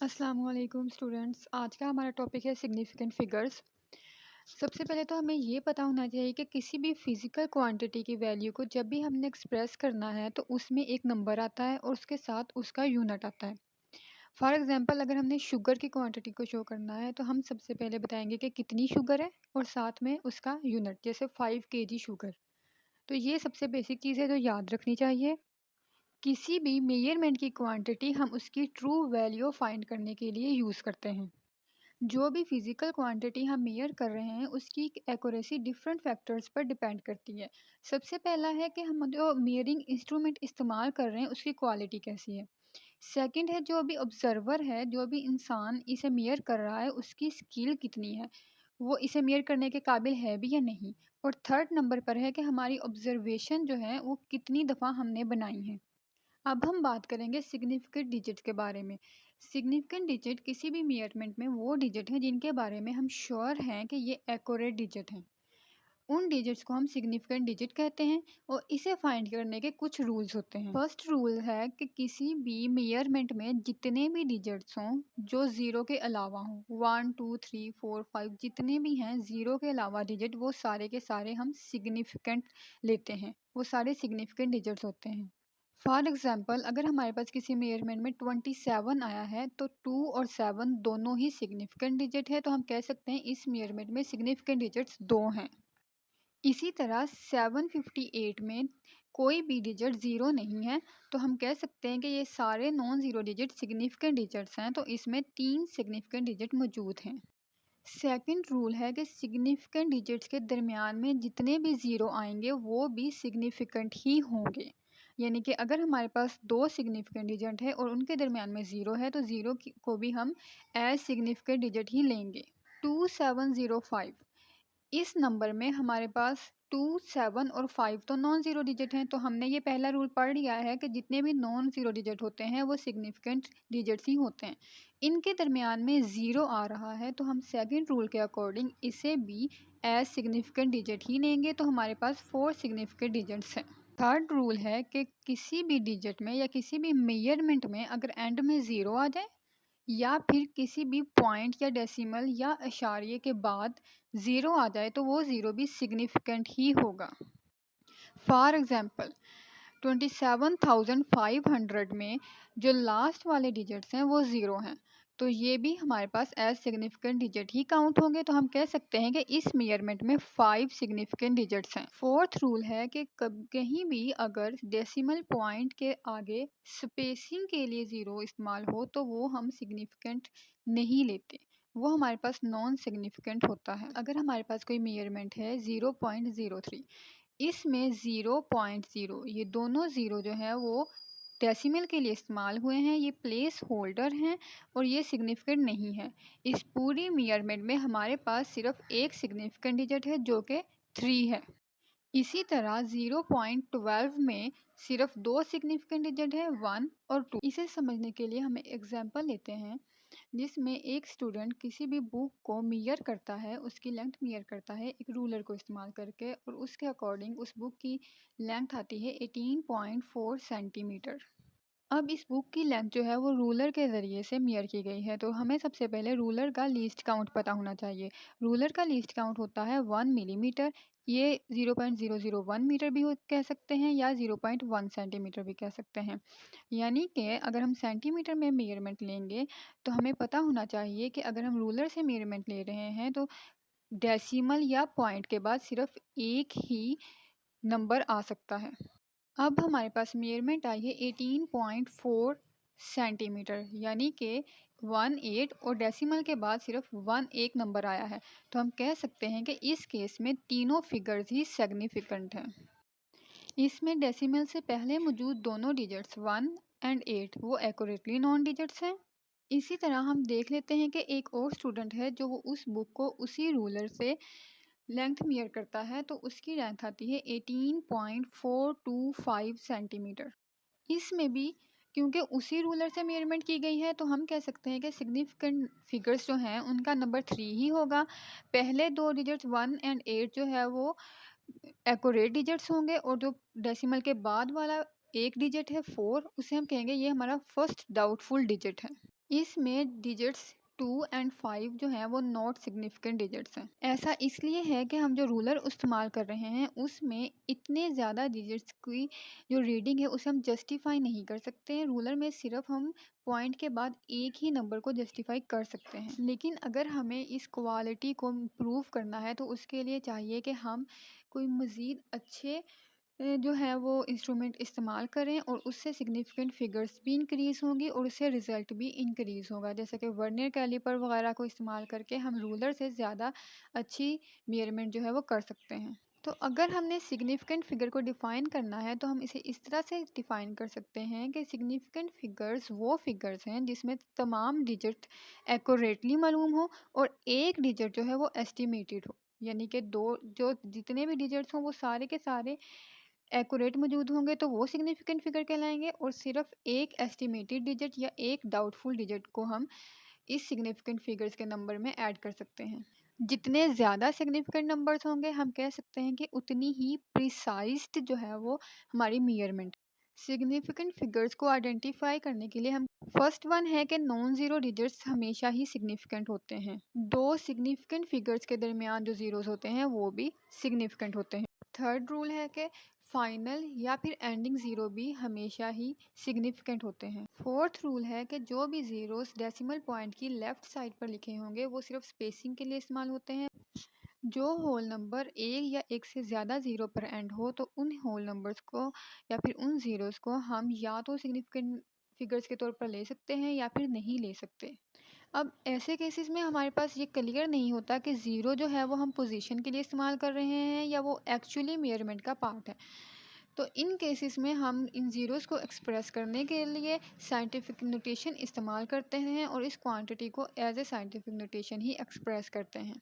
अस्सलाम वालेकुम स्टूडेंट्स। आज का हमारा टॉपिक है सिग्निफिकेंट फिगर्स। सबसे पहले तो हमें ये पता होना चाहिए कि किसी भी फिजिकल क्वांटिटी की वैल्यू को जब भी हमने एक्सप्रेस करना है तो उसमें एक नंबर आता है और उसके साथ उसका यूनिट आता है। फॉर एग्जांपल अगर हमने शुगर की क्वांटिटी को शो करना है तो हम सबसे पहले बताएंगे कि कितनी शुगर है और साथ में उसका यूनिट, जैसे 5 kg शुगर। तो ये सबसे बेसिक चीज़ है जो याद रखनी चाहिए। किसी भी मेजरमेंट की क्वांटिटी हम उसकी ट्रू वैल्यू फाइंड करने के लिए यूज़ करते हैं। जो भी फिजिकल क्वांटिटी हम मेयर कर रहे हैं उसकी एक्यूरेसी डिफरेंट फैक्टर्स पर डिपेंड करती है। सबसे पहला है कि हम जो मेयरिंग इंस्ट्रूमेंट इस्तेमाल कर रहे हैं उसकी क्वालिटी कैसी है। सेकंड है जो भी ऑब्जर्वर है, जो भी इंसान इसे मेयर कर रहा है उसकी स्किल कितनी है, वो इसे मेयर करने के काबिल है भी या नहीं। और थर्ड नंबर पर है कि हमारी ऑब्जर्वेशन जो है वो कितनी दफ़ा हमने बनाई है। अब हम बात करेंगे सिग्निफिकेंट डिजिट के बारे में। सिग्निफिकेंट डिजिट किसी भी मेजरमेंट में वो डिजिट है जिनके बारे में हम श्योर हैं कि ये एक्यूरेट डिजिट हैं। उन डिजिट्स को हम सिग्निफिकेंट डिजिट कहते हैं और इसे फाइंड करने के कुछ रूल्स होते हैं। फर्स्ट रूल है कि किसी भी मेजरमेंट में जितने भी डिजिट्स हों जो ज़ीरो के अलावा हों, 1 2 3 4 5 जितने भी हैं ज़ीरो के अलावा डिजिट, वो सारे के सारे हम सिग्निफिकेंट लेते हैं, वो सारे सिग्निफिकेंट डिजिट्स होते हैं। फॉर एग्जाम्पल अगर हमारे पास किसी मेजरमेंट में 27 आया है तो 2 और 7 दोनों ही सिग्निफिकेंट डिजिट है, तो हम कह सकते हैं इस मेजरमेंट में सिग्निफिकेंट डिजिट्स 2 हैं। इसी तरह 758 में कोई भी डिजिट ज़ीरो नहीं है, तो हम कह सकते हैं कि ये सारे non zero digit significant digits हैं, तो इसमें 3 सिग्निफिकेंट डिजिट मौजूद हैं। सेकंड रूल है कि सिग्निफिकेंट डिजिट्स के दरमियान में जितने भी ज़ीरो आएंगे वो भी सिग्निफिकेंट ही होंगे। यानी कि अगर हमारे पास दो सिग्निफिकेंट डिजिट है और उनके दरमियान में ज़ीरो है तो ज़ीरो को भी हम एज सिग्निफिकेंट डिजिट ही लेंगे। 2705, इस नंबर में हमारे पास 2 7 और 5 तो नॉन ज़ीरो डिजिट हैं, तो हमने ये पहला रूल पढ़ लिया है कि जितने भी नॉन ज़ीरो डिजिट होते हैं वो सिग्निफिकेंट डिजिट्स ही होते हैं। इनके दरमियान में ज़ीरो आ रहा है तो हम सेकंड रूल के अकॉर्डिंग इसे भी एज सिग्निफिकेंट डिजिट ही लेंगे, तो हमारे पास 4 सिग्निफिकेंट डिजिट्स हैं। थर्ड रूल है कि किसी भी डिजिट में या किसी भी मेजरमेंट में अगर एंड में ज़ीरो आ जाए या फिर किसी भी पॉइंट या डेसिमल या इशारे के बाद ज़ीरो आ जाए तो वो ज़ीरो भी सिग्निफिकेंट ही होगा। फॉर एग्जांपल 27,500 में जो लास्ट वाले डिजिट्स हैं वो ज़ीरो हैं, तो ये भी हमारे पास एज सिग्निफिकेंट डिजिट ही काउंट होंगे, तो हम कह सकते हैं कि इस मेजरमेंट में 5 सिग्निफिकेंट डिजिट्स हैं। फोर्थ रूल है कि कहीं भी अगर डेसिमल पॉइंट के आगे स्पेसिंग के लिए ज़ीरो इस्तेमाल हो तो वो हम सिग्निफिकेंट नहीं लेते, वो हमारे पास नॉन सिग्निफिकेंट होता है। अगर हमारे पास कोई मेजरमेंट है 0.03, इसमें 0.0 ये दोनों ज़ीरो जो है वो डेसिमल के लिए इस्तेमाल हुए हैं, ये प्लेस होल्डर हैं और ये सिग्निफिकेंट नहीं है। इस पूरी मेजरमेंट में हमारे पास सिर्फ एक सिग्निफिकेंट डिजिट है जो कि 3 है। इसी तरह 0.12 में सिर्फ दो सिग्निफिकेंट डिजिट है, 1 और 2। इसे समझने के लिए हम एग्जांपल लेते हैं जिसमें एक स्टूडेंट किसी भी बुक को मेजर करता है, उसकी लेंथ मेजर करता है एक रूलर को इस्तेमाल करके, और उसके अकॉर्डिंग उस बुक की लेंथ आती है 18.4 सेंटीमीटर। अब इस बुक की लेंथ जो है वो रूलर के ज़रिए से मेयर की गई है, तो हमें सबसे पहले रूलर का लीस्ट काउंट पता होना चाहिए। रूलर का लीस्ट काउंट होता है 1 मिलीमीटर। ये 0.001 मीटर भी कह सकते हैं या 0.1 सेंटीमीटर भी कह सकते हैं। यानी कि अगर हम सेंटीमीटर में मेजरमेंट लेंगे तो हमें पता होना चाहिए कि अगर हम रूलर से मेजरमेंट ले रहे हैं तो डेसिमल या पॉइंट के बाद सिर्फ एक ही नंबर आ सकता है। अब हमारे पास मेजरमेंट आई है 18.4 सेंटीमीटर, यानी कि 18 और डेसिमल के बाद सिर्फ 1 एक नंबर आया है, तो हम कह सकते हैं कि इस केस में तीनों फिगर्स ही सिग्निफिकेंट हैं। इसमें डेसिमल से पहले मौजूद दोनों डिजिट्स 1 एंड 8 वो एक्यूरेटली नॉन डिजिट्स हैं। इसी तरह हम देख लेते हैं कि एक और स्टूडेंट है जो वो उस बुक को उसी रूलर से लेंथ मेयर करता है, तो उसकी लेंथ आती है 18.425 सेंटीमीटर। इसमें भी क्योंकि उसी रूलर से मेजरमेंट की गई है तो हम कह सकते हैं कि सिग्निफिकेंट फिगर्स जो हैं उनका नंबर 3 ही होगा। पहले दो डिजिट्स 1 एंड 8 जो है वो एक्यूरेट डिजिट्स होंगे, और जो डेसिमल के बाद वाला एक डिजिट है 4, उसे हम कहेंगे ये हमारा फर्स्ट डाउटफुल डिजिट है। इसमें डिजिट्स 2 एंड 5 जो हैं वो नॉट सिग्निफिकेंट डिजिट्स हैं। ऐसा इसलिए है कि हम जो रूलर इस्तेमाल कर रहे हैं उसमें इतने ज़्यादा डिजिट्स की जो रीडिंग है उसे हम जस्टिफाई नहीं कर सकते हैं। रूलर में सिर्फ हम पॉइंट के बाद एक ही नंबर को जस्टिफाई कर सकते हैं। लेकिन अगर हमें इस क्वालिटी को इम्प्रूव करना है तो उसके लिए चाहिए कि हम कोई मज़ीद अच्छे जो है वो इंस्ट्रूमेंट इस्तेमाल करें और उससे सिग्निफिकेंट फिगर्स भी इंक्रीज़ होंगी और उससे रिज़ल्ट भी इंक्रीज़ होगा। जैसे कि वर्नियर कैलिपर वगैरह को इस्तेमाल करके हम रूलर से ज़्यादा अच्छी मेजरमेंट जो है वो कर सकते हैं। तो अगर हमने सिग्निफिकेंट फिगर को डिफ़ाइन करना है तो हम इसे इस तरह से डिफ़ाइन कर सकते हैं कि सिग्निफिकेंट फिगर्स वो फिगर्स हैं जिसमें तमाम डिजिट एक्यूरेटली मालूम हो और एक डिजिट जो है वो एस्टिमेटेड हो। यानी कि दो जो जितने भी डिजिट्स हों वो सारे के सारे एक्यूरेट मौजूद होंगे तो वो सिग्निफिकेंट फिगर कहलाएंगे और सिर्फ एक एस्टिमेटेड डिजिट या एक डाउटफुल डिजिट को हम इस सिग्निफिकेंट फिगर्स के नंबर में ऐड कर सकते हैं। जितने ज़्यादा सिग्निफिकेंट नंबर्स होंगे हम कह सकते हैं कि उतनी ही प्रिसाइज्ड जो है वो हमारी मेजरमेंट। सिग्निफिकेंट फिगर्स को आइडेंटिफाई करने के लिए हम फर्स्ट वन है कि नॉन ज़ीरो डिजिट्स हमेशा ही सिग्निफिकेंट होते हैं। दो सिग्निफिकेंट फिगर्स के दरमियान जो ज़ीरोस होते हैं वो भी सिग्निफिकेंट होते हैं। थर्ड रूल है कि फाइनल या फिर एंडिंग ज़ीरो भी हमेशा ही सिग्निफिकेंट होते हैं। फोर्थ रूल है कि जो भी ज़ीरोस डेसिमल पॉइंट की लेफ़्ट साइड पर लिखे होंगे वो सिर्फ स्पेसिंग के लिए इस्तेमाल होते हैं। जो होल नंबर एक या एक से ज़्यादा ज़ीरो पर एंड हो तो उन होल नंबर्स को या फिर उन ज़ीरोस को हम या तो सिग्निफिकेंट फिगर्स के तौर पर ले सकते हैं या फिर नहीं ले सकते। अब ऐसे केसेस में हमारे पास ये क्लियर नहीं होता कि ज़ीरो जो है वो हम पोजीशन के लिए इस्तेमाल कर रहे हैं या वो एक्चुअली मेजरमेंट का पार्ट है। तो इन केसेस में हम इन ज़ीरोस को एक्सप्रेस करने के लिए साइंटिफिक नोटेशन इस्तेमाल करते हैं और इस क्वांटिटी को एज ए साइंटिफिक नोटेशन ही एक्सप्रेस करते हैं।